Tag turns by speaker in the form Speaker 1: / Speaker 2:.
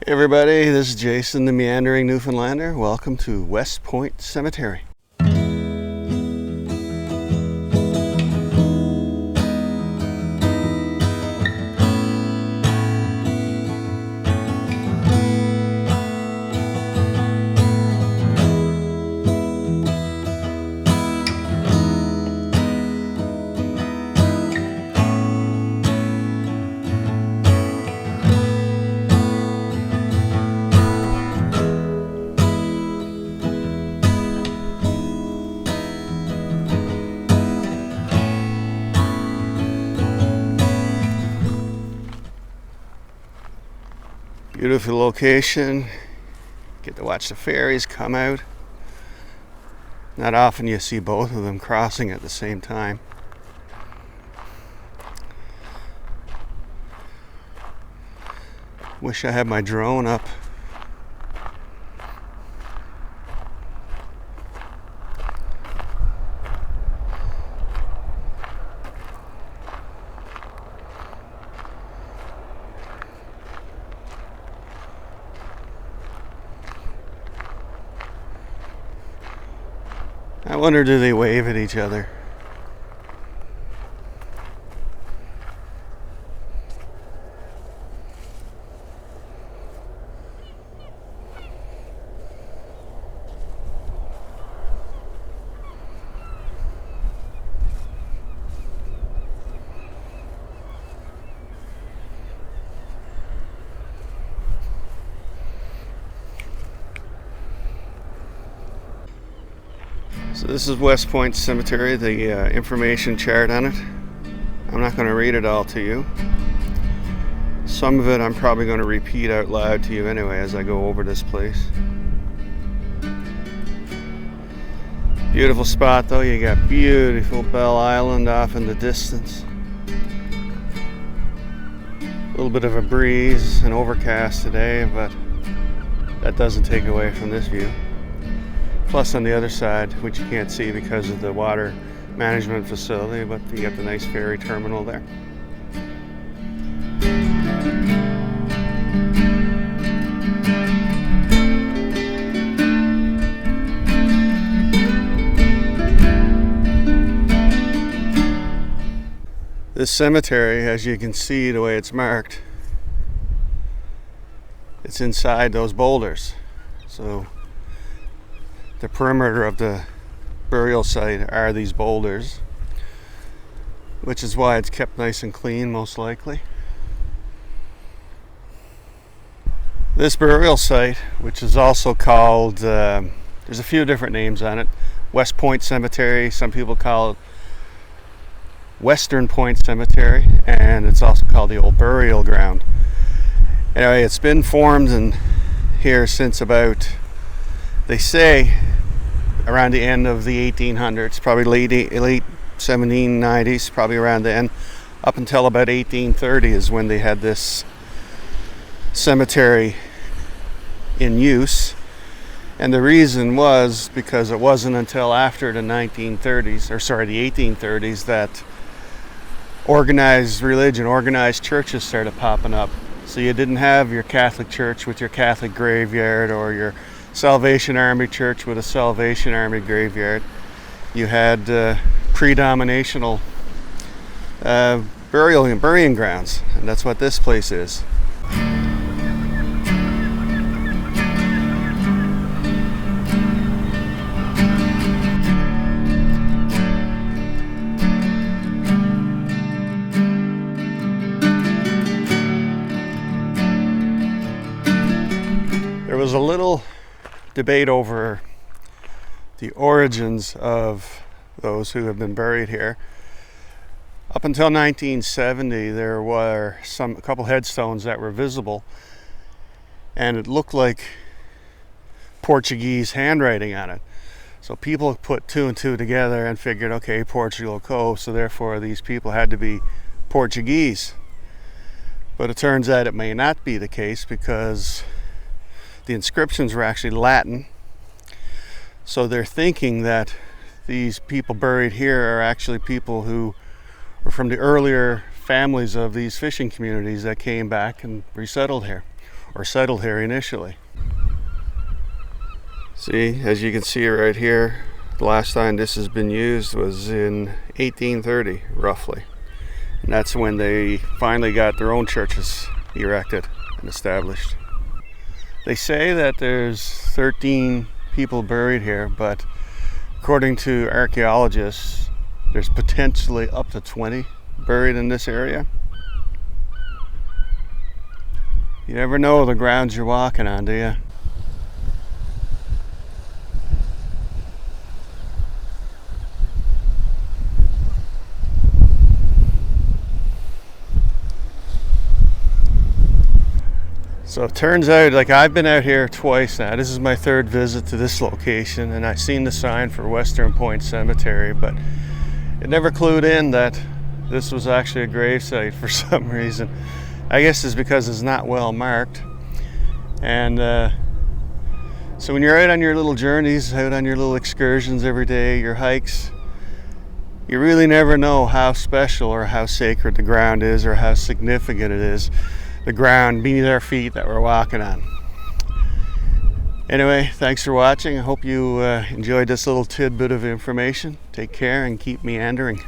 Speaker 1: Hey everybody, this is Jason, the Meandering Newfoundlander. Welcome to West Point Cemetery. Beautiful location. Get to watch the ferries come out. Not often you see both of them crossing at the same time. Wish I had my drone up. I wonder, do they wave at each other? So this is West Point Cemetery, the information chart on it. I'm not going to read it all to you. Some of it I'm probably going to repeat out loud to you anyway as I go over this place. Beautiful spot though, you got beautiful Bell Island off in the distance. A little bit of a breeze and overcast today, but that doesn't take away from this view. Plus on the other side, which you can't see because of the water management facility, but you got the nice ferry terminal there. This cemetery, as you can see the way it's marked, it's inside those boulders. So the perimeter of the burial site are these boulders, which is why it's kept nice and clean, most likely. This burial site, which is also called, there's a few different names on it. West Point Cemetery, some people call it Western Point Cemetery, and it's also called the Old Burial Ground. Anyway, it's been formed in here since about, they say, around the end of the 1800s, probably late 1790s, probably around then, up until about 1830 is when they had this cemetery in use. And the reason was because it wasn't until after the 1830s that organized religion, organized churches started popping up. So you didn't have your Catholic church with your Catholic graveyard or your Salvation Army church with a Salvation Army graveyard. You had pre-dominational burial and burying grounds, and that's what this place is. There was a little debate over the origins of those who have been buried here. Up until 1970, there were a couple headstones that were visible, and it looked like Portuguese handwriting on it. So people put two and two together and figured, okay, Portugal Cove, so therefore these people had to be Portuguese. But it turns out it may not be the case because the inscriptions were actually Latin. So they're thinking that these people buried here are actually people who were from the earlier families of these fishing communities that came back and resettled here. or settled here initially. See, as you can see right here, the last time this has been used was in 1830, roughly. And that's when they finally got their own churches erected and established. They say that there's 13 people buried here, but according to archaeologists, there's potentially up to 20 buried in this area. You never know the grounds you're walking on, do you? So it turns out, like, I've been out here twice now. This is my third visit to this location, and I've seen the sign for Western Point Cemetery, but it never clued in that this was actually a gravesite for some reason. I guess it's because it's not well marked. And so when you're out on your little journeys, out on your little excursions every day, your hikes, you really never know how special or how sacred the ground is or how significant it is. The ground beneath our feet that we're walking on. Anyway, thanks for watching. I hope you enjoyed this little tidbit of information. Take care and keep meandering.